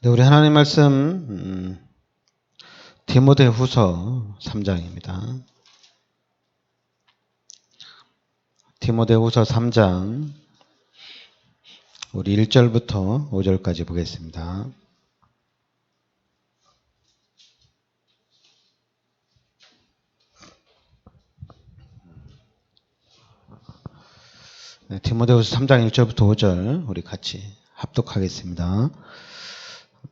네, 우리 하나님 말씀 디모데후서 3장입니다. 디모데후서 3장 우리 1절부터 5절까지 보겠습니다. 네, 디모데후서 3장 1절부터 5절 우리 같이 합독하겠습니다.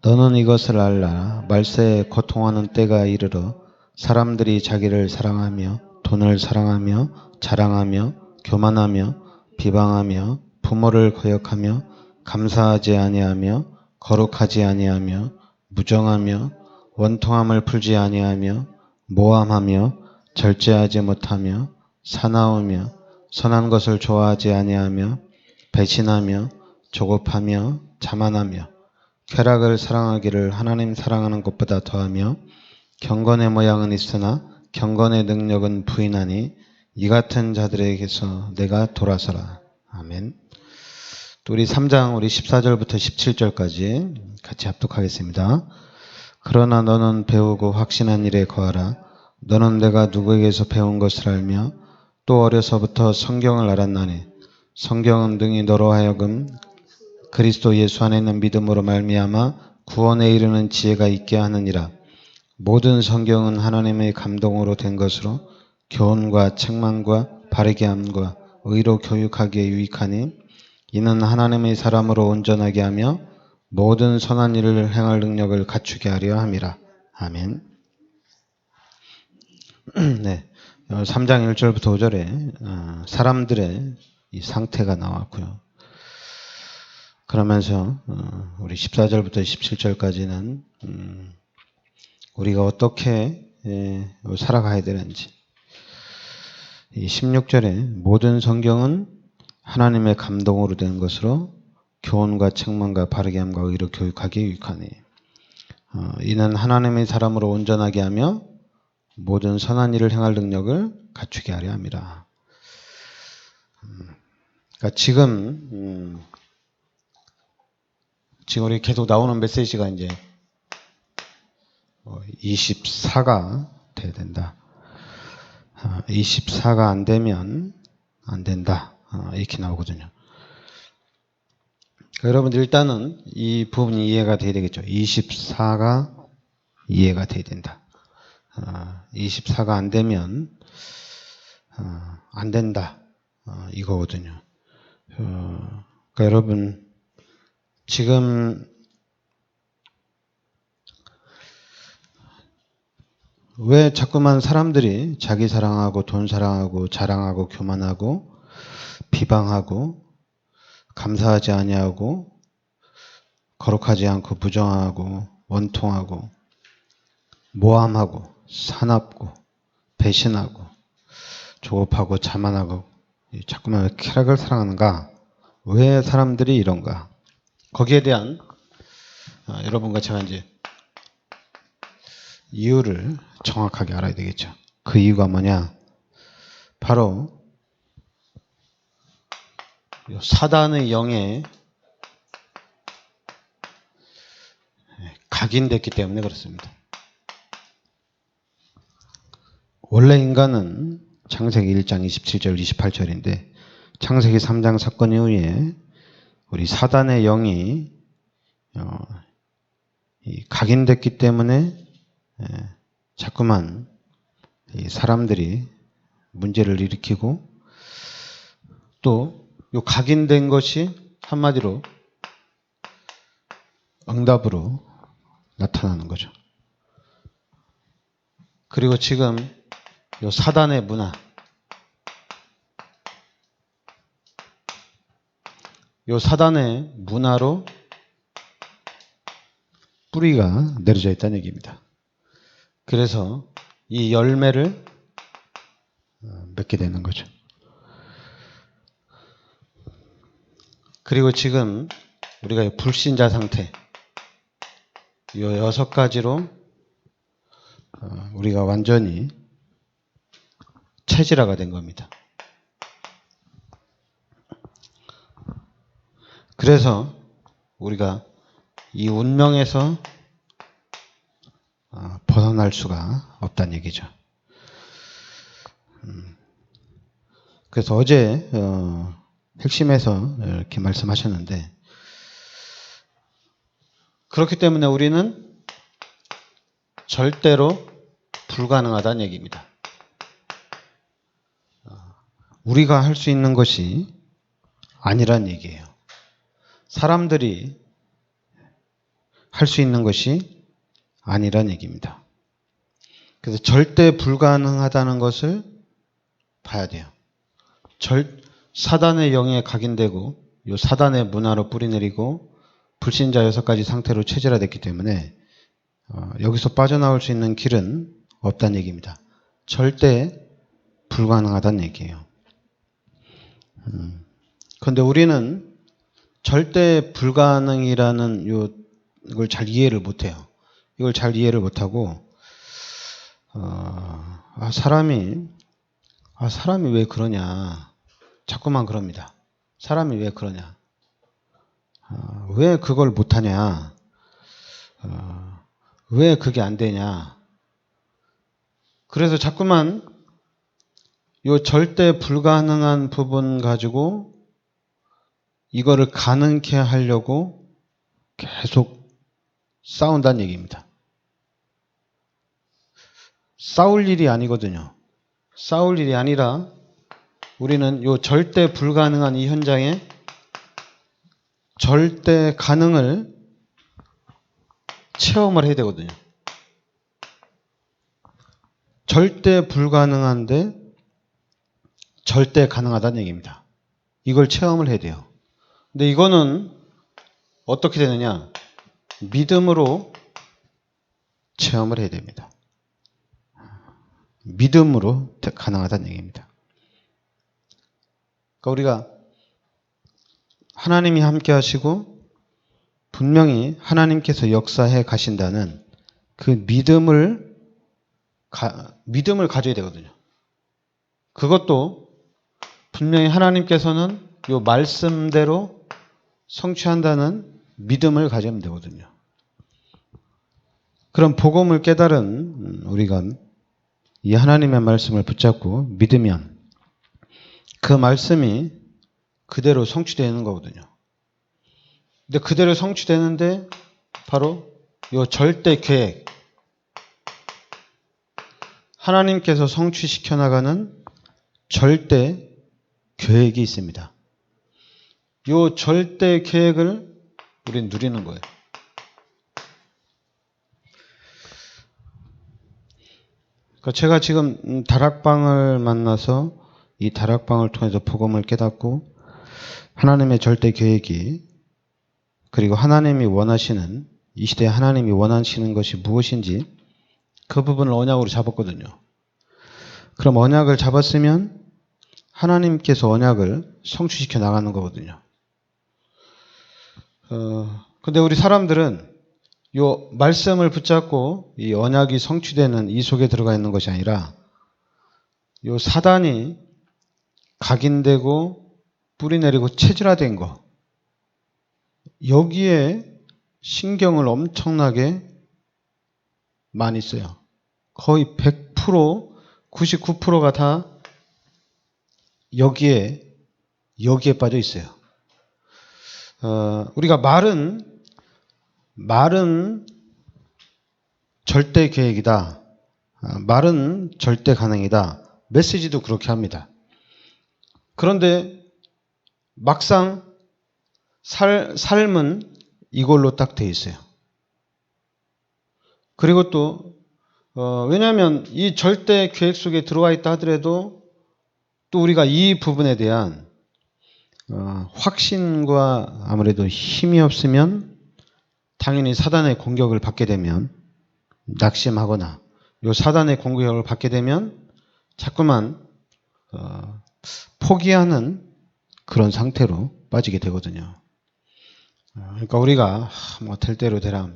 너는 이것을 알라. 말세에 고통하는 때가 이르러 사람들이 자기를 사랑하며 돈을 사랑하며 자랑하며 교만하며 비방하며 부모를 거역하며 감사하지 아니하며 거룩하지 아니하며 무정하며 원통함을 풀지 아니하며 모함하며 절제하지 못하며 사나우며 선한 것을 좋아하지 아니하며 배신하며 조급하며 자만하며 쾌락을 사랑하기를 하나님 사랑하는 것보다 더하며 경건의 모양은 있으나 경건의 능력은 부인하니 이 같은 자들에게서 내가 돌아서라. 아멘. 또 우리 3장 우리 14절부터 17절까지 같이 합독하겠습니다. 그러나 너는 배우고 확신한 일에 거하라. 너는 내가 누구에게서 배운 것을 알며 또 어려서부터 성경을 알았나니 성경은 능히 너로 하여금 그리스도 예수 안에 있는 믿음으로 말미암아 구원에 이르는 지혜가 있게 하느니라. 모든 성경은 하나님의 감동으로 된 것으로 교훈과 책망과 바르게 함과 의로 교육하기에 유익하니 이는 하나님의 사람으로 온전하게 하며 모든 선한 일을 행할 능력을 갖추게 하려 함이라. 아멘. 네, 3장 1절부터 5절에 사람들의 이 상태가 나왔고요. 그러면서 우리 14절부터 17절까지는 우리가 어떻게 살아가야 되는지, 이 16절에 모든 성경은 하나님의 감동으로 된 것으로 교훈과 책망과 바르게 함과 의로 교육하기에 유익하니 이는 하나님의 사람으로 온전하게 하며 모든 선한 일을 행할 능력을 갖추게 하려 함이라. 그러니까 지금 우리 계속 나오는 메시지가 이제 24가 돼야 된다. 24가 안 되면 안 된다. 이렇게 나오거든요. 그러니까 여러분들 일단은 이 부분이 이해가 돼야 되겠죠. 24가 이해가 돼야 된다. 24가 안 되면 안 된다. 이거거든요. 그러니까 여러분 지금 왜 자꾸만 사람들이 자기 사랑하고 돈 사랑하고 자랑하고 교만하고 비방하고 감사하지 아니하고 거룩하지 않고 부정하고 원통하고 모함하고 사납고 배신하고 조급하고 자만하고 자꾸만 왜 쾌락을 사랑하는가? 왜 사람들이 이런가? 거기에 대한 여러분과 제가 이제 이유를 정확하게 알아야 되겠죠. 그 이유가 뭐냐? 바로 사단의 영에 각인됐기 때문에 그렇습니다. 원래 인간은 창세기 1장 27절 28절인데 창세기 3장 사건 이후에 우리 사단의 영이 각인됐기 때문에 자꾸만 사람들이 문제를 일으키고 또 이 각인된 것이 한마디로 응답으로 나타나는 거죠. 그리고 지금 이 사단의 문화, 이 사단의 문화로 뿌리가 내려져 있다는 얘기입니다. 그래서 이 열매를 맺게 되는 거죠. 그리고 지금 우리가 불신자 상태, 이 6가지로 우리가 완전히 체질화가 된 겁니다. 그래서 우리가 이 운명에서 벗어날 수가 없다는 얘기죠. 그래서 어제 핵심에서 이렇게 말씀하셨는데, 그렇기 때문에 우리는 절대로 불가능하다는 얘기입니다. 우리가 할 수 있는 것이 아니란 얘기예요. 사람들이 할 수 있는 것이 아니란 얘기입니다. 그래서 절대 불가능하다는 것을 봐야 돼요. 사단의 영에 각인되고 요 사단의 문화로 뿌리내리고 불신자 6가지 상태로 체질화됐기 때문에 여기서 빠져나올 수 있는 길은 없다는 얘기입니다. 절대 불가능하다는 얘기예요. 그런데 우리는 절대 불가능이라는 이걸 잘 이해를 못해요. 이걸 잘 이해를 못하고 사람이 왜 그러냐, 자꾸만 그럽니다. 사람이 왜 그러냐, 왜 그걸 못하냐, 왜 그게 안 되냐. 그래서 자꾸만 요 절대 불가능한 부분 가지고 이거를 가능케 하려고 계속 싸운다는 얘기입니다. 싸울 일이 아니거든요. 싸울 일이 아니라 우리는 요 절대 불가능한 이 현장에 절대 가능을 체험을 해야 되거든요. 절대 불가능한데 절대 가능하다는 얘기입니다. 이걸 체험을 해야 돼요. 근데 이거는 어떻게 되느냐? 믿음으로 체험을 해야 됩니다. 믿음으로 가능하다는 얘기입니다. 그러니까 우리가 하나님이 함께 하시고 분명히 하나님께서 역사해 가신다는 그 믿음을 가져야 되거든요. 그것도 분명히 하나님께서는 요 말씀대로 성취한다는 믿음을 가지면 되거든요. 그럼 복음을 깨달은 우리가 이 하나님의 말씀을 붙잡고 믿으면 그 말씀이 그대로 성취되는 거거든요. 근데 그대로 성취되는데 바로 요 절대 계획, 하나님께서 성취시켜 나가는 절대 계획이 있습니다. 요 절대 계획을 우리는 누리는 거예요. 그러니까 제가 지금 다락방을 만나서 이 다락방을 통해서 복음을 깨닫고 하나님의 절대 계획이, 그리고 하나님이 원하시는, 이 시대에 하나님이 원하시는 것이 무엇인지 그 부분을 언약으로 잡았거든요. 그럼 언약을 잡았으면 하나님께서 언약을 성취시켜 나가는 거거든요. 근데 우리 사람들은 요 말씀을 붙잡고 이 언약이 성취되는 이 속에 들어가 있는 것이 아니라 요 사단이 각인되고 뿌리내리고 체질화된 거, 여기에 신경을 엄청나게 많이 써요. 거의 100%, 99%가 다 여기에 빠져 있어요. 우리가 말은 절대 계획이다, 말은 절대 가능이다, 메시지도 그렇게 합니다. 그런데 막상 삶은 이걸로 딱 돼 있어요. 그리고 또 왜냐하면 이 절대 계획 속에 들어와 있다 하더라도 또 우리가 이 부분에 대한 확신과 아무래도 힘이 없으면 당연히 사단의 공격을 받게 되면 낙심하거나 요 사단의 공격을 받게 되면 자꾸만 포기하는 그런 상태로 빠지게 되거든요. 그러니까 우리가 뭐 될 대로 되라,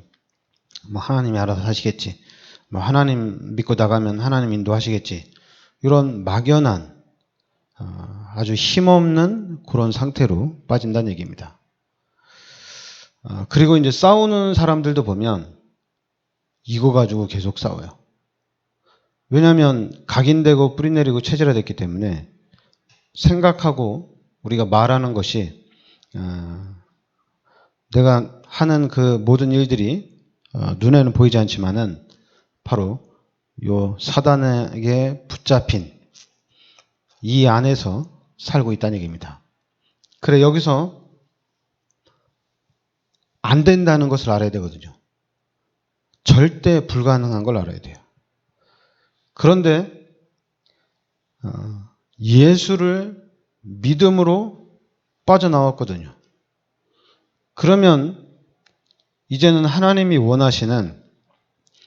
뭐 하나님이 알아서 하시겠지, 뭐 하나님 믿고 나가면 하나님 인도하시겠지, 이런 막연한 아주 힘없는 그런 상태로 빠진다는 얘기입니다. 그리고 이제 싸우는 사람들도 보면 이거 가지고 계속 싸워요. 왜냐하면 각인되고 뿌리내리고 체질화됐기 때문에 생각하고 우리가 말하는 것이 내가 하는 그 모든 일들이 눈에는 보이지 않지만은 바로 요 사단에게 붙잡힌 이 안에서 살고 있다는 얘기입니다. 그래 여기서 안 된다는 것을 알아야 되거든요. 절대 불가능한 걸 알아야 돼요. 그런데 예수를 믿음으로 빠져나왔거든요. 그러면 이제는 하나님이 원하시는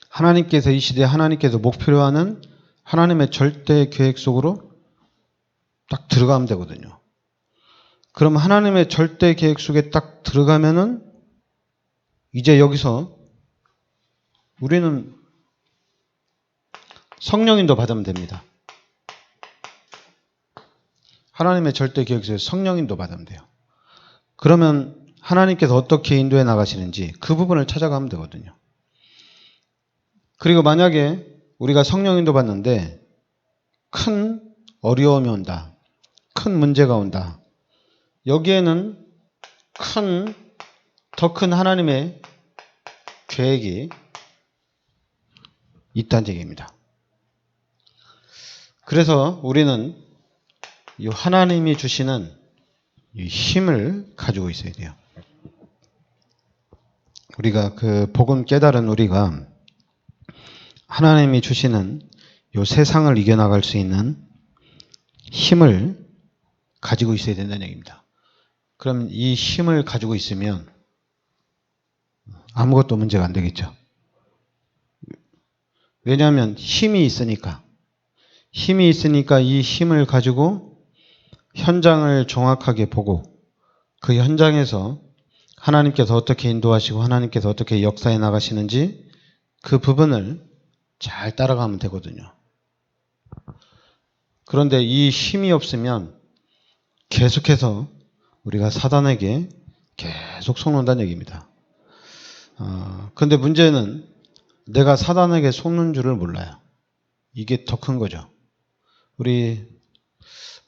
하나님께서 이 시대에 하나님께서 목표로 하는 하나님의 절대 계획 속으로 딱 들어가면 되거든요. 그럼 하나님의 절대 계획 속에 딱 들어가면은 이제 여기서 우리는 성령인도 받으면 됩니다. 하나님의 절대 계획 속에 성령인도 받으면 돼요. 그러면 하나님께서 어떻게 인도해 나가시는지 그 부분을 찾아가면 되거든요. 그리고 만약에 우리가 성령인도 받는데 큰 어려움이 온다. 큰 문제가 온다. 여기에는 더 큰 하나님의 계획이 있다는 얘기입니다. 그래서 우리는 이 하나님이 주시는 이 힘을 가지고 있어야 돼요. 우리가 그 복음 깨달은 우리가 하나님이 주시는 이 세상을 이겨나갈 수 있는 힘을 가지고 있어야 된다는 얘기입니다. 그럼 이 힘을 가지고 있으면 아무것도 문제가 안 되겠죠. 왜냐하면 힘이 있으니까 이 힘을 가지고 현장을 정확하게 보고 그 현장에서 하나님께서 어떻게 인도하시고 하나님께서 어떻게 역사해 나가시는지 그 부분을 잘 따라가면 되거든요. 그런데 이 힘이 없으면 계속해서 우리가 사단에게 계속 속는다는 얘기입니다. 근데 문제는 내가 사단에게 속는 줄을 몰라요. 이게 더 큰 거죠. 우리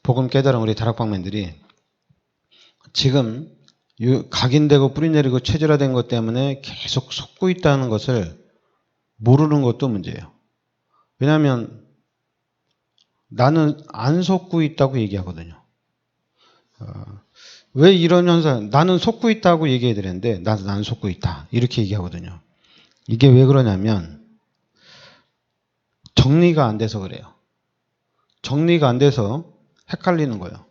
복음 깨달은 우리 다락방맨들이 지금 각인되고 뿌리내리고 체질화된 것 때문에 계속 속고 있다는 것을 모르는 것도 문제예요. 왜냐하면 나는 안 속고 있다고 얘기하거든요. 왜 이런 현상, 나는 속고 있다고 얘기해야 되는데 나는 안 속고 있다 이렇게 얘기하거든요. 이게 왜 그러냐면 정리가 안 돼서 그래요. 정리가 안 돼서 헷갈리는 거예요.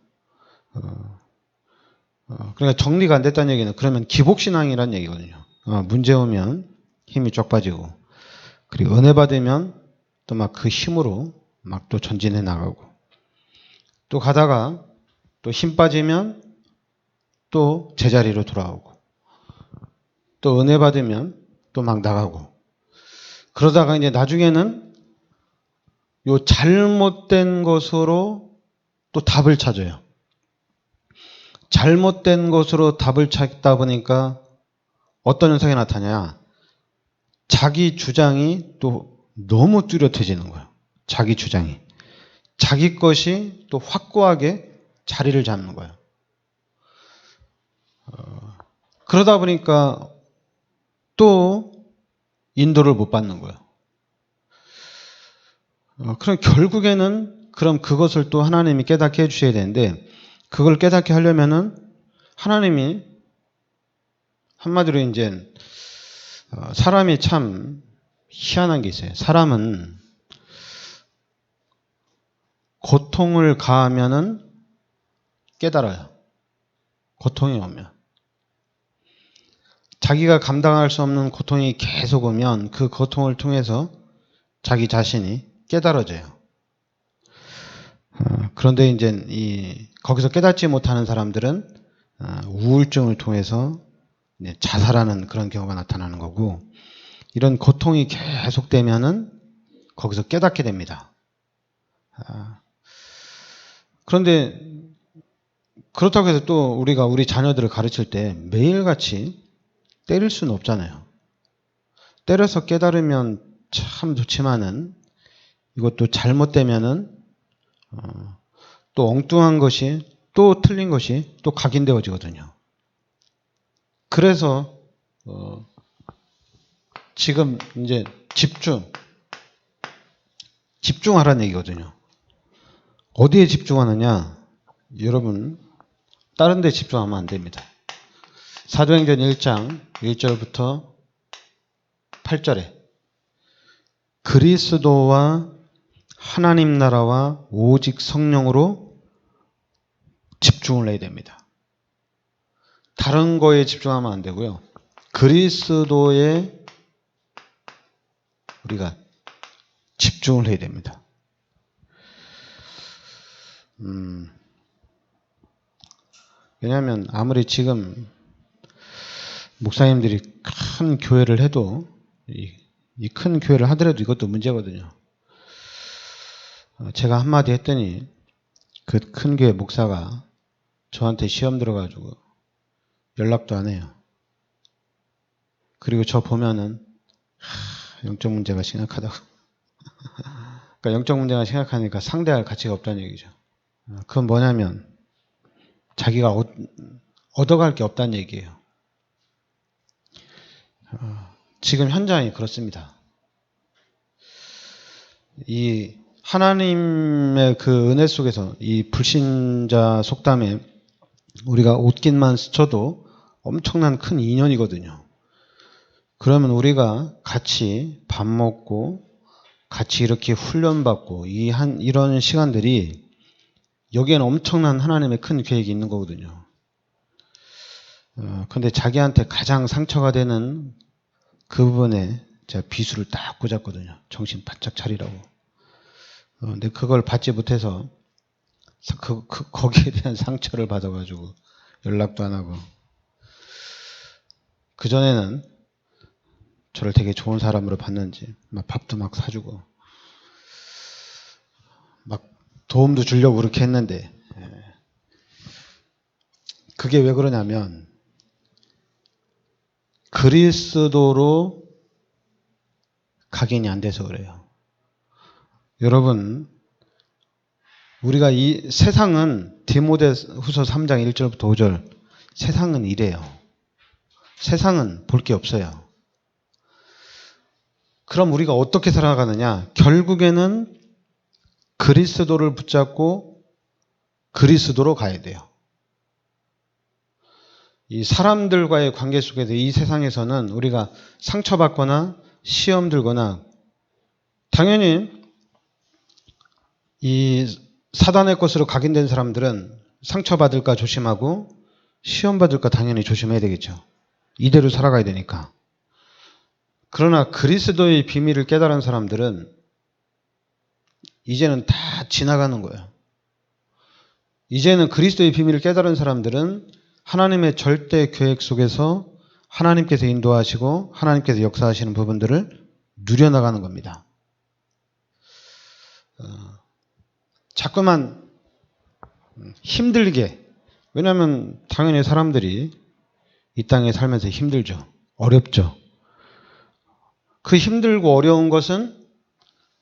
그러니까 정리가 안 됐다는 얘기는 그러면 기복신앙이라는 얘기거든요. 문제 오면 힘이 쫙 빠지고 그리고 은혜 받으면 또 막 그 힘으로 막 또 전진해 나가고 또 가다가 또 힘 빠지면 또 제자리로 돌아오고 또 은혜 받으면 또 막 나가고 그러다가 이제 나중에는 요 잘못된 것으로 또 답을 찾아요. 잘못된 것으로 답을 찾다 보니까 어떤 현상이 나타나냐? 자기 주장이 또 너무 뚜렷해지는 거예요. 자기 주장이. 자기 것이 또 확고하게 자리를 잡는 거예요. 그러다 보니까 또 인도를 못 받는 거예요. 그럼 결국에는 그럼 그것을 또 하나님이 깨닫게 해주셔야 되는데 그걸 깨닫게 하려면은 하나님이 한마디로 이제 사람이 참 희한한 게 있어요. 사람은 고통을 가하면은 깨달아요. 고통이 오면. 자기가 감당할 수 없는 고통이 계속 오면 그 고통을 통해서 자기 자신이 깨달아져요. 그런데 이제 거기서 깨닫지 못하는 사람들은 우울증을 통해서 자살하는 그런 경우가 나타나는 거고 이런 고통이 계속되면은 거기서 깨닫게 됩니다. 그런데 그렇다고 해서 또 우리가 우리 자녀들을 가르칠 때 매일같이 때릴 수는 없잖아요. 때려서 깨달으면 참 좋지만은 이것도 잘못되면은 또 엉뚱한 것이 또 틀린 것이 또 각인되어지거든요. 그래서 지금 이제 집중하라는 얘기거든요. 어디에 집중하느냐? 여러분 다른 데 집중하면 안 됩니다. 사도행전 1장 1절부터 8절에 그리스도와 하나님 나라와 오직 성령으로 집중을 해야 됩니다. 다른 거에 집중하면 안 되고요. 그리스도에 우리가 집중을 해야 됩니다. 왜냐하면 아무리 지금 목사님들이 큰 교회를 해도 이 큰 교회를 하더라도 이것도 문제거든요. 제가 한마디 했더니 그 큰 교회 목사가 저한테 시험 들어가지고 연락도 안 해요. 그리고 저 보면은 영적 문제가 심각하다고. 그러니까 영적 문제가 심각하니까 상대할 가치가 없다는 얘기죠. 그건 뭐냐면 자기가 얻어갈 게 없다는 얘기예요. 지금 현장이 그렇습니다. 이 하나님의 그 은혜 속에서 이 불신자 속담에 우리가 옷깃만 스쳐도 엄청난 큰 인연이거든요. 그러면 우리가 같이 밥 먹고 같이 이렇게 훈련받고 이런 시간들이 여기에는 엄청난 하나님의 큰 계획이 있는 거거든요. 근데 자기한테 가장 상처가 되는 그 부분에 제가 비수를 딱 꽂았거든요. 정신 바짝 차리라고. 근데 그걸 받지 못해서 거기에 대한 상처를 받아가지고 연락도 안 하고. 그전에는 저를 되게 좋은 사람으로 봤는지 막 밥도 막 사주고 막 도움도 주려고 그렇게 했는데 그게 왜 그러냐면 그리스도로 각인이 안 돼서 그래요. 여러분 우리가 이 세상은 디모데후서 3장 1절부터 5절 세상은 이래요. 세상은 볼 게 없어요. 그럼 우리가 어떻게 살아가느냐? 결국에는 그리스도를 붙잡고 그리스도로 가야 돼요. 이 사람들과의 관계 속에서 이 세상에서는 우리가 상처받거나 시험 들거나 당연히 이 사단의 것으로 각인된 사람들은 상처받을까 조심하고 시험받을까 당연히 조심해야 되겠죠. 이대로 살아가야 되니까. 그러나 그리스도의 비밀을 깨달은 사람들은 이제는 다 지나가는 거예요. 이제는 그리스도의 비밀을 깨달은 사람들은 하나님의 절대 계획 속에서 하나님께서 인도하시고 하나님께서 역사하시는 부분들을 누려나가는 겁니다. 자꾸만 힘들게, 왜냐하면 당연히 사람들이 이 땅에 살면서 힘들죠. 어렵죠. 그 힘들고 어려운 것은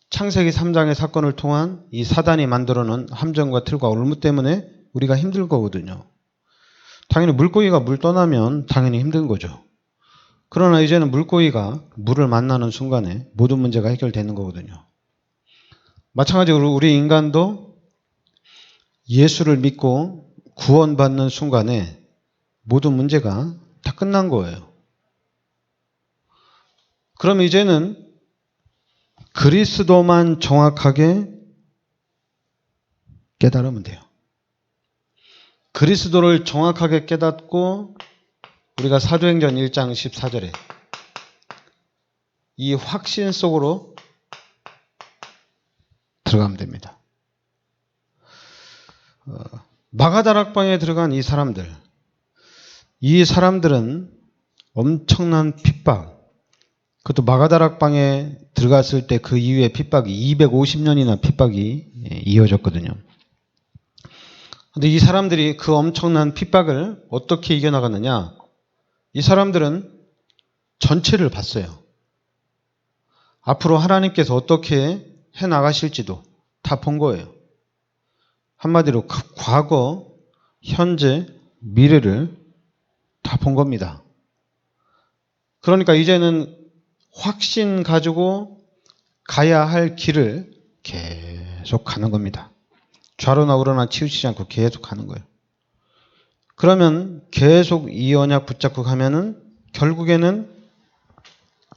창세기 3장의 사건을 통한 이 사단이 만들어놓은 함정과 틀과 올무 때문에 우리가 힘들 거거든요. 당연히 물고기가 물 떠나면 당연히 힘든 거죠. 그러나 이제는 물고기가 물을 만나는 순간에 모든 문제가 해결되는 거거든요. 마찬가지로 우리 인간도 예수를 믿고 구원받는 순간에 모든 문제가 다 끝난 거예요. 그럼 이제는 그리스도만 정확하게 깨달으면 돼요. 그리스도를 정확하게 깨닫고 우리가 사도행전 1장 14절에 이 확신 속으로 들어가면 됩니다. 마가다락방에 들어간 이 사람들은 엄청난 핍박, 그것도 마가다락방에 들어갔을 때 그 이후에 핍박이 250년이나 핍박이 이어졌거든요. 근데 이 사람들이 그 엄청난 핍박을 어떻게 이겨나갔느냐? 이 사람들은 전체를 봤어요. 앞으로 하나님께서 어떻게 해나가실지도 다 본 거예요. 한마디로 과거, 현재, 미래를 다 본 겁니다. 그러니까 이제는 확신 가지고 가야 할 길을 계속 가는 겁니다. 좌로나 우로나 치우치지 않고 계속 가는 거예요. 그러면 계속 이 언약 붙잡고 가면은 결국에는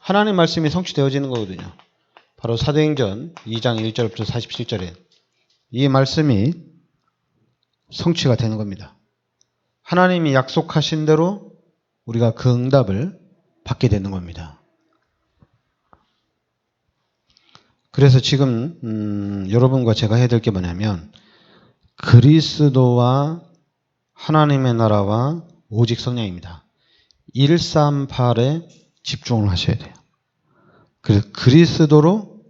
하나님 말씀이 성취되어지는 거거든요. 바로 사도행전 2장 1절부터 47절에 이 말씀이 성취가 되는 겁니다. 하나님이 약속하신 대로 우리가 그 응답을 받게 되는 겁니다. 그래서 지금 여러분과 제가 해야 될 게 뭐냐면 그리스도와 하나님의 나라와 오직 성령입니다. 138에 집중을 하셔야 돼요. 그래서 그리스도로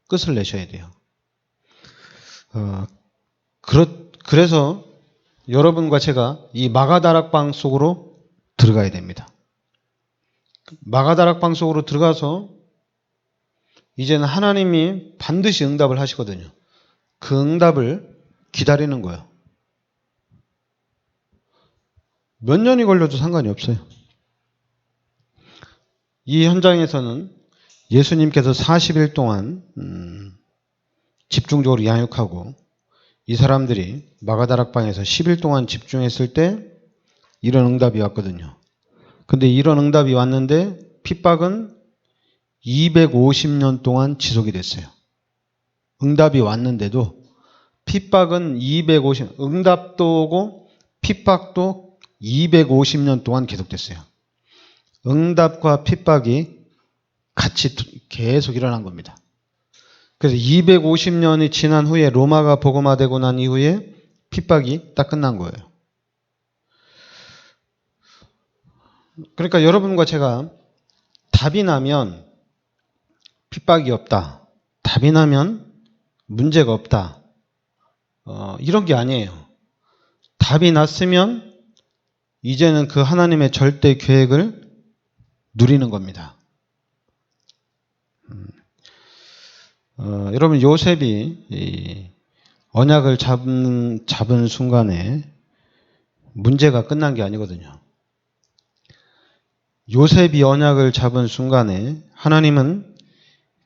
끝을 내셔야 돼요. 그래서 여러분과 제가 이 마가다락방 속으로 들어가야 됩니다. 마가다락방 속으로 들어가서 이제는 하나님이 반드시 응답을 하시거든요. 그 응답을 기다리는 거예요. 몇 년이 걸려도 상관이 없어요. 이 현장에서는 예수님께서 40일 동안 집중적으로 양육하고 이 사람들이 마가다락방에서 10일 동안 집중했을 때 이런 응답이 왔거든요. 근데 이런 응답이 왔는데 핍박은 250년 동안 지속이 됐어요. 응답이 왔는데도 핍박은 응답도 오고 핍박도 250년 동안 계속됐어요. 응답과 핍박이 같이 계속 일어난 겁니다. 그래서 250년이 지난 후에 로마가 복음화되고 난 이후에 핍박이 딱 끝난 거예요. 그러니까 여러분과 제가 답이 나면 핍박이 없다. 답이 나면 문제가 없다. 이런 게 아니에요. 답이 났으면 이제는 그 하나님의 절대 계획을 누리는 겁니다. 여러분 요셉이 언약을 잡은 순간에 문제가 끝난 게 아니거든요. 요셉이 언약을 잡은 순간에 하나님은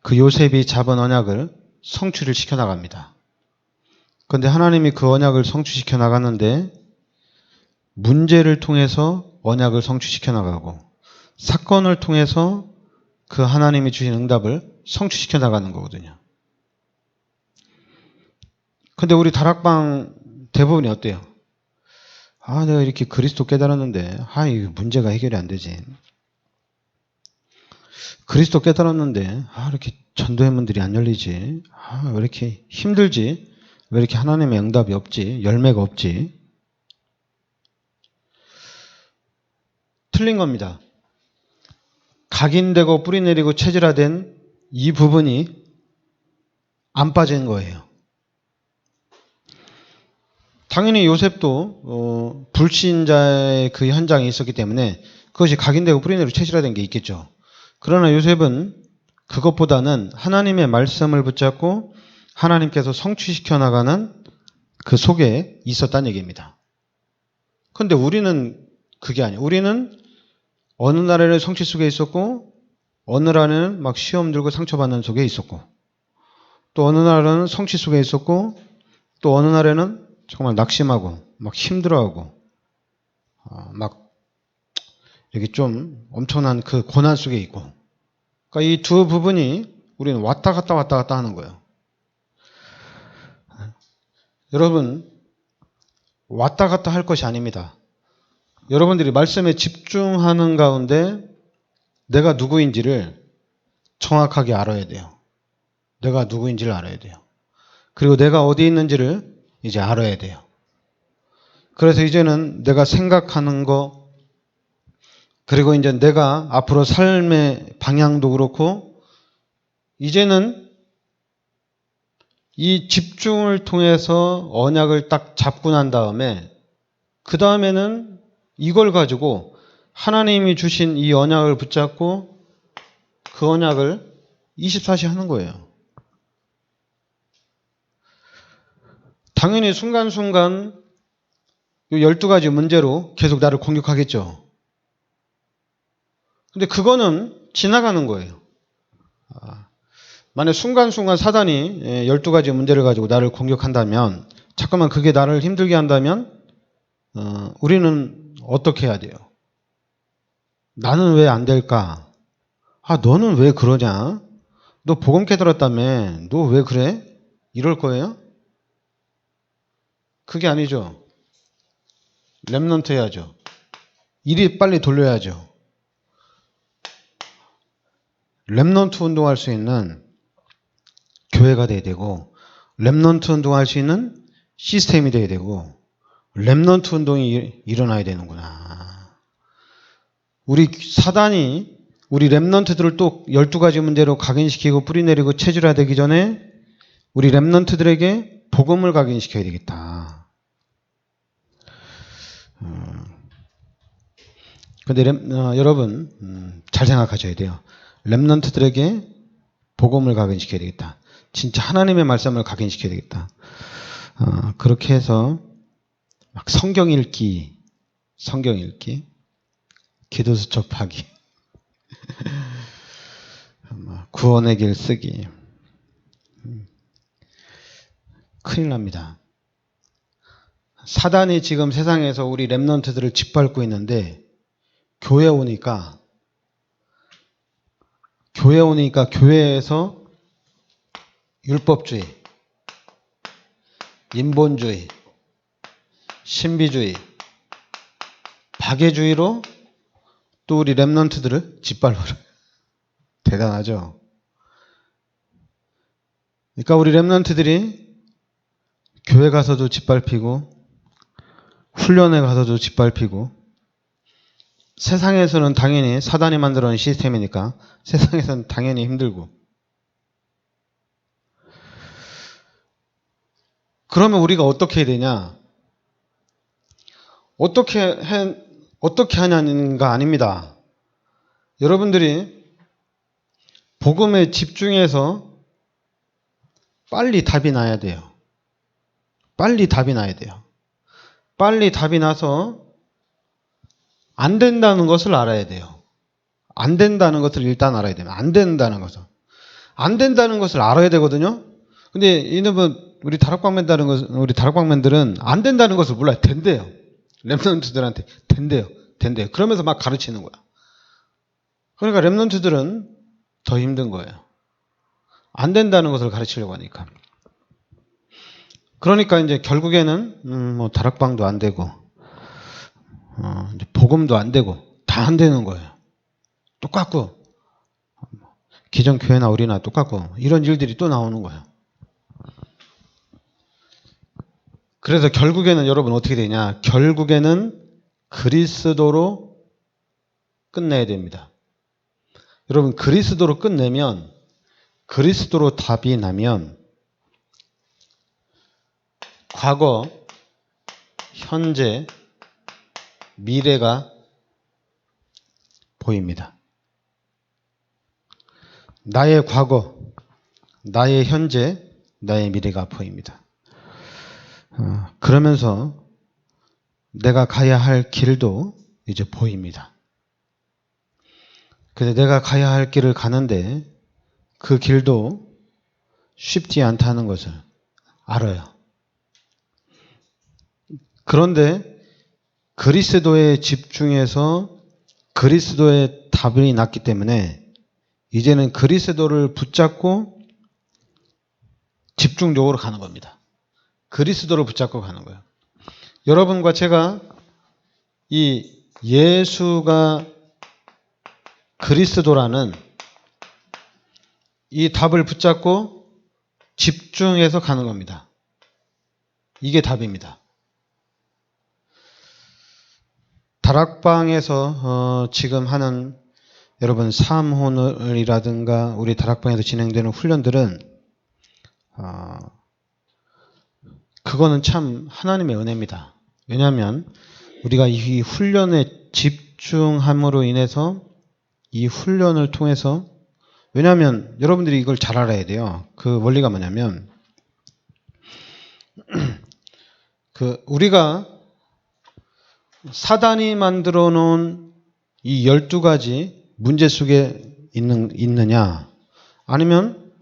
그 요셉이 잡은 언약을 성취를 시켜나갑니다. 그런데 하나님이 그 언약을 성취시켜 나갔는데 문제를 통해서 언약을 성취시켜 나가고 사건을 통해서 그 하나님이 주신 응답을 성취시켜 나가는 거거든요. 근데 우리 다락방 대부분이 어때요? 내가 이렇게 그리스도 깨달았는데 이 문제가 해결이 안 되지. 그리스도 깨달았는데 이렇게 전도의 문들이 안 열리지. 왜 이렇게 힘들지? 왜 이렇게 하나님의 응답이 없지? 열매가 없지? 틀린 겁니다. 각인되고 뿌리 내리고 체질화된 이 부분이 안 빠진 거예요. 당연히 요셉도 불신자의 그 현장에 있었기 때문에 그것이 각인되고 뿌리 내리고 체질화된 게 있겠죠. 그러나 요셉은 그것보다는 하나님의 말씀을 붙잡고 하나님께서 성취시켜 나가는 그 속에 있었다는 얘기입니다. 그런데 우리는 그게 아니에요. 우리는 어느 날에는 성취 속에 있었고 어느 날에는 막 시험 들고 상처받는 속에 있었고 또 어느 날에는 성취 속에 있었고 또 어느 날에는 정말 낙심하고 막 힘들어하고 막 이렇게 좀 엄청난 그 고난 속에 있고 그러니까 이 두 부분이 우리는 왔다 갔다 하는 거예요. 여러분 왔다 갔다 할 것이 아닙니다. 여러분들이 말씀에 집중하는 가운데 내가 누구인지를 정확하게 알아야 돼요. 내가 누구인지를 알아야 돼요. 그리고 내가 어디 있는지를 이제 알아야 돼요. 그래서 이제는 내가 생각하는 거 그리고 이제 내가 앞으로 삶의 방향도 그렇고 이제는 이 집중을 통해서 언약을 딱 잡고 난 다음에 그 다음에는 이걸 가지고 하나님이 주신 이 언약을 붙잡고 그 언약을 24시 하는 거예요. 당연히 순간순간 이 12가지 문제로 계속 나를 공격하겠죠. 근데 그거는 지나가는 거예요. 만약 순간순간 사단이 12가지 문제를 가지고 나를 공격한다면, 잠깐만 그게 나를 힘들게 한다면 우리는 어떻게 해야 돼요? 나는 왜 안 될까? 너는 왜 그러냐? 너 복음 깨달았다며? 너 왜 그래? 이럴 거예요? 그게 아니죠. 렘넌트 해야죠. 이리 빨리 돌려야죠. 렘넌트 운동할 수 있는 교회가 돼야 되고, 렘넌트 운동할 수 있는 시스템이 돼야 되고, 렘넌트 운동이 일어나야 되는구나. 우리 사단이 우리 렘넌트들을 또 12가지 문제로 각인시키고 뿌리내리고 체질화되기 전에 우리 렘넌트들에게 복음을 각인시켜야 되겠다. 근데 여러분 잘 생각하셔야 돼요. 렘넌트들에게 복음을 각인시켜야 되겠다. 진짜 하나님의 말씀을 각인시켜야 되겠다. 그렇게 해서 막 성경 읽기, 기도 수첩하기, 구원의 길 쓰기. 큰일 납니다. 사단이 지금 세상에서 우리 렘넌트들을 짓밟고 있는데, 교회에 오니까 교회에서 율법주의, 인본주의, 신비주의, 박애주의로 또 우리 렘넌트들을 짓밟아요. 대단하죠? 그러니까 우리 렘넌트들이 교회 가서도 짓밟히고 훈련에 가서도 짓밟히고, 세상에서는 당연히 사단이 만들어 놓은 시스템이니까 세상에서는 당연히 힘들고, 그러면 우리가 어떻게 해야 되냐? 어떻게 하냐는가 아닙니다. 여러분들이 복음에 집중해서 빨리 답이 나야 돼요. 빨리 답이 나서 안 된다는 것을 알아야 돼요. 안 된다는 것을 일단 알아야 돼요. 안 된다는 것을 알아야 되거든요. 근데 이놈은 우리 다락방맨들은 안 된다는 것을 몰라요. 된대요. 렘넌트들한테 된대요. 그러면서 막 가르치는 거야. 그러니까 렘넌트들은 더 힘든 거예요. 안 된다는 것을 가르치려고 하니까. 그러니까 이제 결국에는 뭐 다락방도 안 되고, 이제 복음도 안 되고, 다 안 되는 거예요. 똑같고, 기존 교회나 우리나 똑같고, 이런 일들이 또 나오는 거예요. 그래서 결국에는 여러분 어떻게 되냐? 결국에는 그리스도로 끝내야 됩니다. 여러분 그리스도로 끝내면, 그리스도로 답이 나면 과거, 현재, 미래가 보입니다. 나의 과거, 나의 현재, 나의 미래가 보입니다. 그러면서 내가 가야 할 길도 이제 보입니다. 그래서 내가 가야 할 길을 가는데 그 길도 쉽지 않다는 것을 알아요. 그런데 그리스도에 집중해서 그리스도의 답이 났기 때문에 이제는 그리스도를 붙잡고 집중적으로 가는 겁니다. 그리스도를 붙잡고 가는 거예요. 여러분과 제가 이 예수가 그리스도라는 이 답을 붙잡고 집중해서 가는 겁니다. 이게 답입니다. 다락방에서 지금 하는 여러분 사암혼을이라든가 우리 다락방에서 진행되는 훈련들은 그거는 참 하나님의 은혜입니다. 왜냐하면 우리가 이 훈련에 집중함으로 인해서 이 훈련을 통해서, 왜냐하면 여러분들이 이걸 잘 알아야 돼요. 그 원리가 뭐냐면 우리가 사단이 만들어 놓은 이 12가지 문제 속에 있느냐, 아니면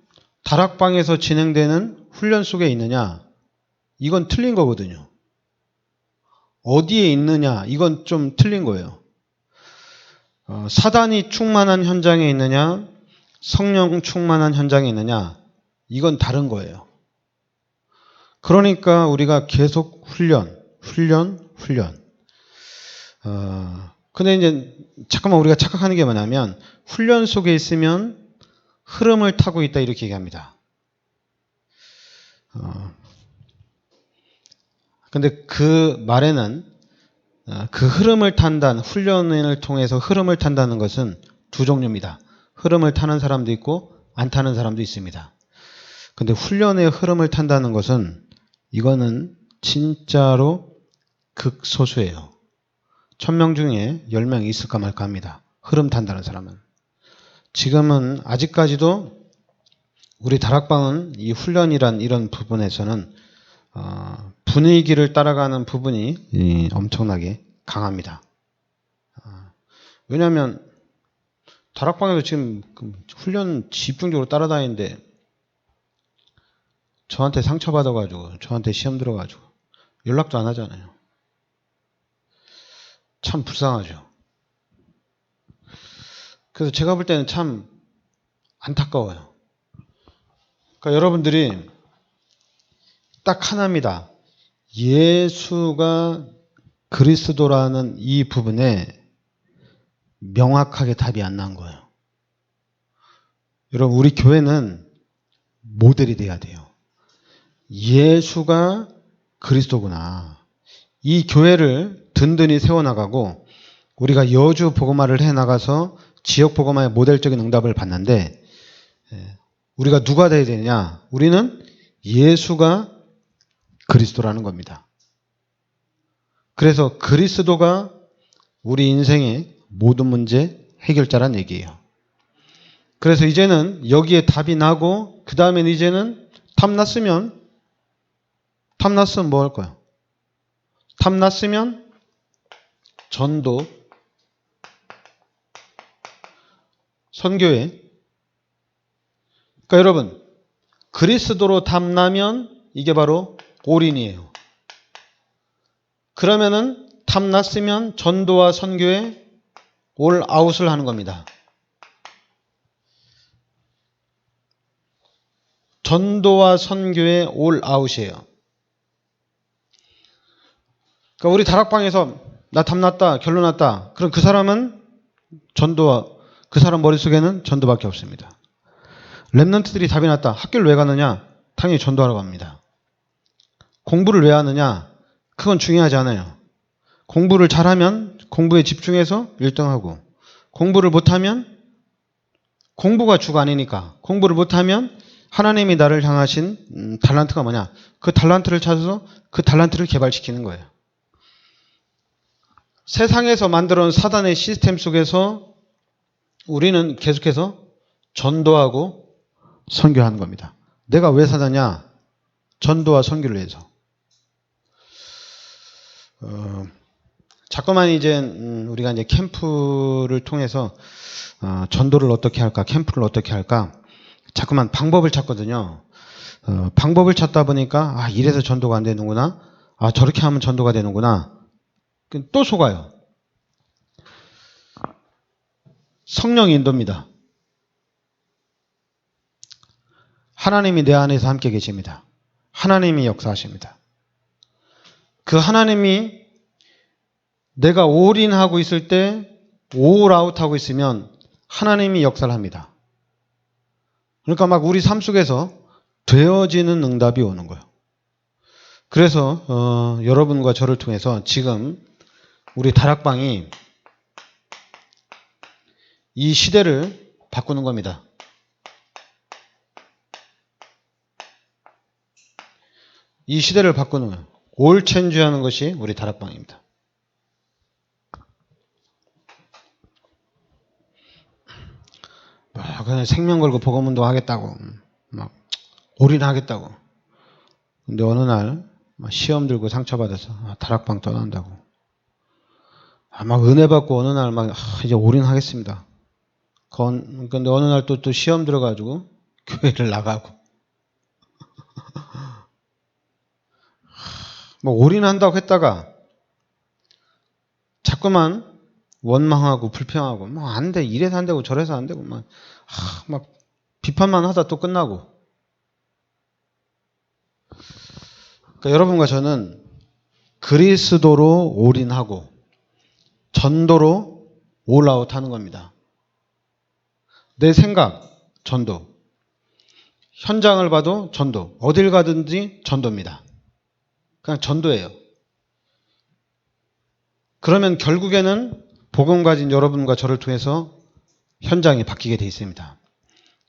다락방에서 진행되는 훈련 속에 있느냐, 이건 틀린 거거든요. 어디에 있느냐, 이건 좀 틀린 거예요. 사단이 충만한 현장에 있느냐, 성령 충만한 현장에 있느냐, 이건 다른 거예요. 그러니까 우리가 계속 훈련. 근데 이제 잠깐만 우리가 착각하는 게 뭐냐면 훈련 속에 있으면 흐름을 타고 있다 이렇게 얘기합니다. 근데 그 말에는 그 흐름을 탄다는, 훈련을 통해서 흐름을 탄다는 것은 두 종류입니다. 흐름을 타는 사람도 있고 안 타는 사람도 있습니다. 근데 훈련의 흐름을 탄다는 것은 이거는 진짜로 극소수예요. 1000명 중에 10명 있을까 말까 합니다. 흐름 탄다는 사람은. 지금은 아직까지도 우리 다락방은 이 훈련이란 이런 부분에서는 분위기를 따라가는 부분이 엄청나게 강합니다. 왜냐하면 다락방에서 지금 훈련 집중적으로 따라다니는데 저한테 상처받아가지고 저한테 시험 들어가지고 연락도 안 하잖아요. 참 불쌍하죠. 그래서 제가 볼 때는 참 안타까워요. 그러니까 여러분들이 딱 하나입니다. 예수가 그리스도라는 이 부분에 명확하게 답이 안 난 거예요. 여러분, 우리 교회는 모델이 돼야 돼요. 예수가 그리스도구나. 이 교회를 든든히 세워나가고 우리가 여주 복음화를 해나가서 지역 복음화의 모델적인 응답을 받는데 우리가 누가 돼야 되느냐? 우리는 예수가 그리스도라는 겁니다. 그래서 그리스도가 우리 인생의 모든 문제 해결자란 얘기예요. 그래서 이제는 여기에 답이 나고 그 다음엔 이제는 탐났으면 뭐 할 거야? 탐났으면 전도, 선교회. 그러니까 여러분, 그리스도로 탐나면 이게 바로 올인이에요. 그러면은 탐났으면 전도와 선교에 올 아웃을 하는 겁니다. 전도와 선교에 올 아웃이에요. 그러니까 우리 다락방에서 나 탐났다, 결론 났다. 그럼 그 사람은 전도와, 그 사람 머릿속에는 전도밖에 없습니다. 랩런트들이 답이 났다. 학교를 왜 가느냐? 당연히 전도하러 갑니다. 공부를 왜 하느냐? 그건 중요하지 않아요. 공부를 잘하면 공부에 집중해서 1등하고, 공부를 못하면 공부가 주가 아니니까, 공부를 못하면 하나님이 나를 향하신 달란트가 뭐냐? 그 달란트를 찾아서 그 달란트를 개발시키는 거예요. 세상에서 만들어 놓은 사단의 시스템 속에서 우리는 계속해서 전도하고 선교하는 겁니다. 내가 왜 사느냐? 전도와 선교를 위해서. 자꾸만 이제 우리가 이제 캠프를 통해서 전도를 어떻게 할까, 캠프를 어떻게 할까, 자꾸만 방법을 찾거든요. 방법을 찾다 보니까 이래서 전도가 안 되는구나, 저렇게 하면 전도가 되는구나. 또 속아요. 성령 인도입니다. 하나님이 내 안에서 함께 계십니다. 하나님이 역사하십니다. 그 하나님이 내가 올인하고 있을 때 올아웃하고 있으면 하나님이 역사를 합니다. 그러니까 막 우리 삶 속에서 되어지는 응답이 오는 거예요. 그래서 여러분과 저를 통해서 지금 우리 다락방이 이 시대를 바꾸는 겁니다. 이 시대를 바꾸는 거예요. 올 체인지하는 것이 우리 다락방입니다. 그냥 생명 걸고 복음운동 하겠다고 막 올인하겠다고. 근데 어느 날 시험 들고 상처받아서 다락방 떠난다고. 막 은혜 받고 어느 날 막 이제 올인하겠습니다. 근데 어느 날 또 시험 들어가지고 교회를 나가고. 뭐 올인한다고 했다가 자꾸만 원망하고 불평하고 뭐 안 돼, 이래서 안 되고 저래서 안 되고 막 비판만 하다 또 끝나고. 그러니까 여러분과 저는 그리스도로 올인하고 전도로 올아웃하는 겁니다. 내 생각, 전도. 현장을 봐도 전도. 어딜 가든지 전도입니다. 그냥 전도예요. 그러면 결국에는 복음 가진 여러분과 저를 통해서 현장이 바뀌게 돼 있습니다.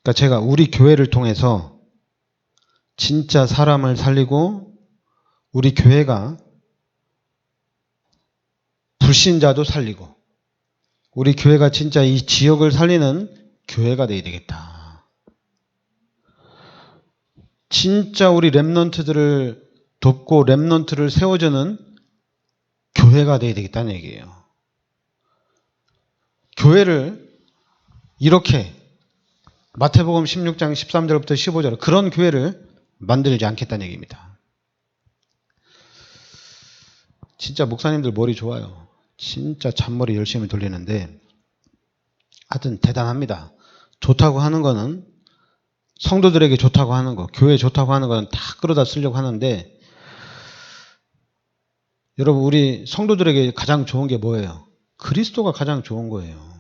그러니까 제가 우리 교회를 통해서 진짜 사람을 살리고 우리 교회가 불신자도 살리고 우리 교회가 진짜 이 지역을 살리는 교회가 돼야 되겠다. 진짜 우리 렘넌트들을 돕고 렘넌트를 세워주는 교회가 돼야 되겠다는 얘기예요. 교회를 이렇게 마태복음 16장 13절부터 15절 그런 교회를 만들지 않겠다는 얘기입니다. 진짜 목사님들 머리 좋아요. 진짜 잔머리 열심히 돌리는데 하여튼 대단합니다. 좋다고 하는 거는 성도들에게 좋다고 하는 거, 교회에 좋다고 하는 거는 다 끌어다 쓰려고 하는데 여러분 우리 성도들에게 가장 좋은 게 뭐예요? 그리스도가 가장 좋은 거예요.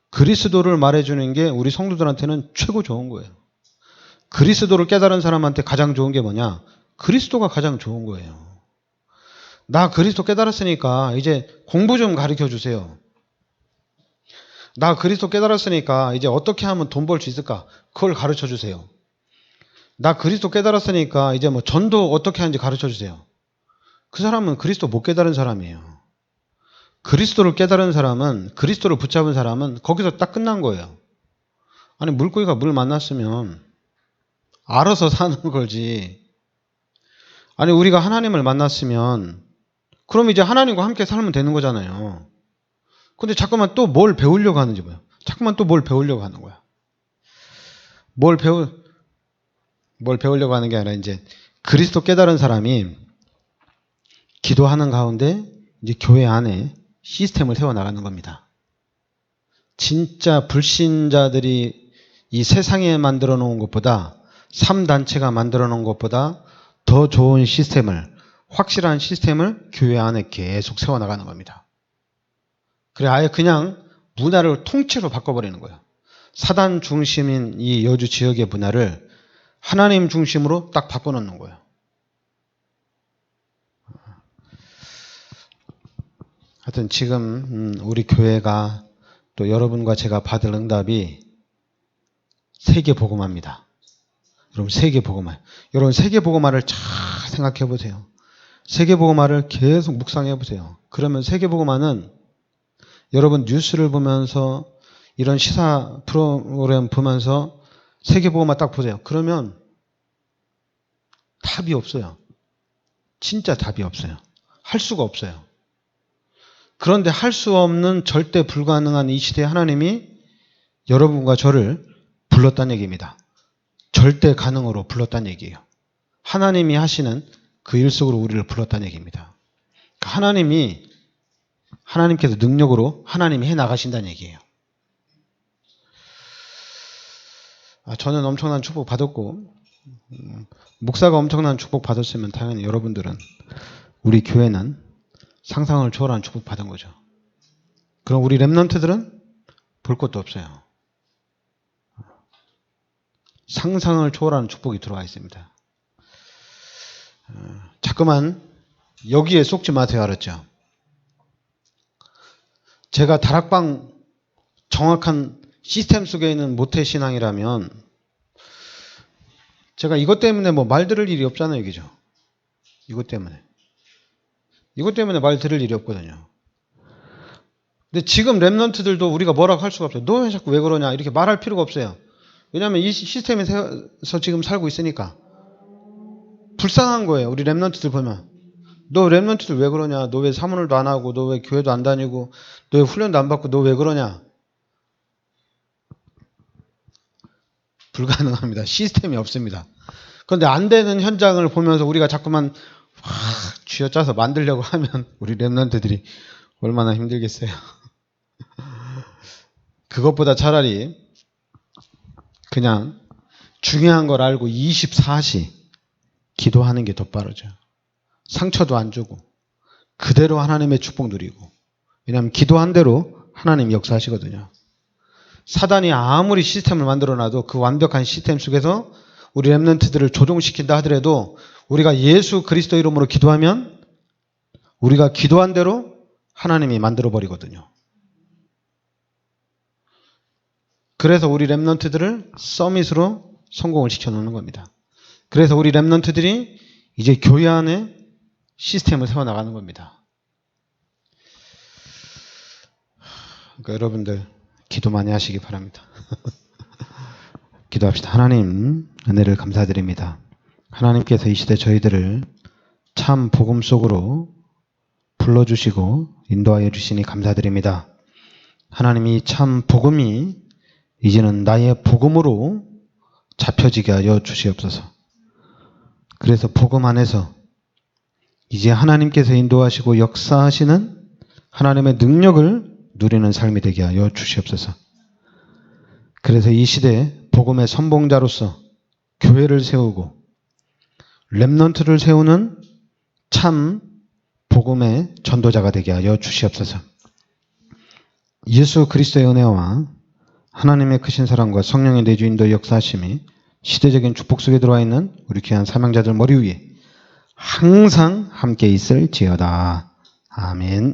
그리스도를 말해주는 게 우리 성도들한테는 최고 좋은 거예요. 그리스도를 깨달은 사람한테 가장 좋은 게 뭐냐? 그리스도가 가장 좋은 거예요. 나 그리스도 깨달았으니까 이제 공부 좀 가르쳐 주세요. 나 그리스도 깨달았으니까 이제 어떻게 하면 돈 벌 수 있을까? 그걸 가르쳐 주세요. 나 그리스도 깨달았으니까 이제 뭐 전도 어떻게 하는지 가르쳐 주세요. 그 사람은 그리스도 못 깨달은 사람이에요. 그리스도를 깨달은 사람은, 그리스도를 붙잡은 사람은 거기서 딱 끝난 거예요. 아니 물고기가 물 만났으면 알아서 사는 거지. 아니 우리가 하나님을 만났으면 그럼 이제 하나님과 함께 살면 되는 거잖아요. 근데 자꾸만 또 뭘 배우려고 하는지 뭐예요. 자꾸만 또 뭘 배우려고 하는 거야. 뭘 배우려고 하는 게 아니라 이제 그리스도 깨달은 사람이 기도하는 가운데 이제 교회 안에 시스템을 세워나가는 겁니다. 진짜 불신자들이 이 세상에 만들어 놓은 것보다 3단체가 만들어 놓은 것보다 더 좋은 시스템을, 확실한 시스템을 교회 안에 계속 세워나가는 겁니다. 그래 아예 그냥 문화를 통째로 바꿔버리는 거예요. 사단 중심인 이 여주 지역의 문화를 하나님 중심으로 딱 바꿔놓는 거예요. 하여튼 지금 우리 교회가 또 여러분과 제가 받을 응답이 세계복음화입니다. 여러분 세계복음화. 여러분 세계복음화를 잘 생각해 보세요. 세계복음화를 계속 묵상해 보세요. 그러면 세계복음화는 여러분 뉴스를 보면서 이런 시사 프로그램 보면서 세계복음화 딱 보세요. 그러면 답이 없어요. 진짜 답이 없어요. 할 수가 없어요. 그런데 할 수 없는 절대 불가능한 이 시대에 하나님이 여러분과 저를 불렀다는 얘기입니다. 절대 가능으로 불렀다는 얘기예요. 하나님이 하시는 그 일 속으로 우리를 불렀다는 얘기입니다. 하나님께서 능력으로 하나님이 해나가신다는 얘기예요. 저는 엄청난 축복 받았고 목사가 엄청난 축복 받았으면 당연히 여러분들은 우리 교회는 상상을 초월한 축복 받은 거죠. 그럼 우리 렘넌트들은 볼 것도 없어요. 상상을 초월하는 축복이 들어와 있습니다. 자꾸만 여기에 속지 마세요. 알았죠? 제가 다락방 정확한 시스템 속에 있는 모태신앙이라면 제가 이것 때문에 뭐 말 들을 일이 없잖아요. 이게죠. 이것 때문에 말 들을 일이 없거든요. 근데 지금 랩런트들도 우리가 뭐라고 할 수가 없어요. 너 왜 자꾸 왜 그러냐 이렇게 말할 필요가 없어요. 왜냐하면 이 시스템에서 지금 살고 있으니까. 불쌍한 거예요. 우리 랩런트들 보면. 너 랩런트들 왜 그러냐? 너 왜 사문을도 안 하고, 너 왜 교회도 안 다니고, 너 왜 훈련도 안 받고, 너 왜 그러냐? 불가능합니다. 시스템이 없습니다. 그런데 안 되는 현장을 보면서 우리가 자꾸만 쥐어짜서 만들려고 하면 우리 랩런트들이 얼마나 힘들겠어요. 그것보다 차라리 그냥 중요한 걸 알고 24시 기도하는 게 더 빠르죠. 상처도 안 주고 그대로 하나님의 축복 누리고. 왜냐하면 기도한 대로 하나님 역사하시거든요. 사단이 아무리 시스템을 만들어놔도 그 완벽한 시스템 속에서 우리 랩런트들을 조종시킨다 하더라도 우리가 예수 그리스도 이름으로 기도하면 우리가 기도한 대로 하나님이 만들어버리거든요. 그래서 우리 랩런트들을 서밋으로 성공을 시켜놓는 겁니다. 그래서 우리 랩런트들이 이제 교회 안에 시스템을 세워나가는 겁니다. 그러니까 여러분들 기도 많이 하시기 바랍니다. 기도합시다. 하나님 은혜를 감사드립니다. 하나님께서 이 시대 저희들을 참 복음 속으로 불러주시고 인도하여 주시니 감사드립니다. 하나님이 참 복음이 이제는 나의 복음으로 잡혀지게 하여 주시옵소서. 그래서 복음 안에서 이제 하나님께서 인도하시고 역사하시는 하나님의 능력을 누리는 삶이 되게 하여 주시옵소서. 그래서 이 시대에 복음의 선봉자로서 교회를 세우고 랩런트를 세우는 참 복음의 전도자가 되게 하여 주시옵소서. 예수 그리스도의 은혜와 하나님의 크신 사랑과 성령의 내주인도 역사하심이 시대적인 축복 속에 들어와 있는 우리 귀한 사명자들 머리 위에 항상 함께 있을지어다. 아멘.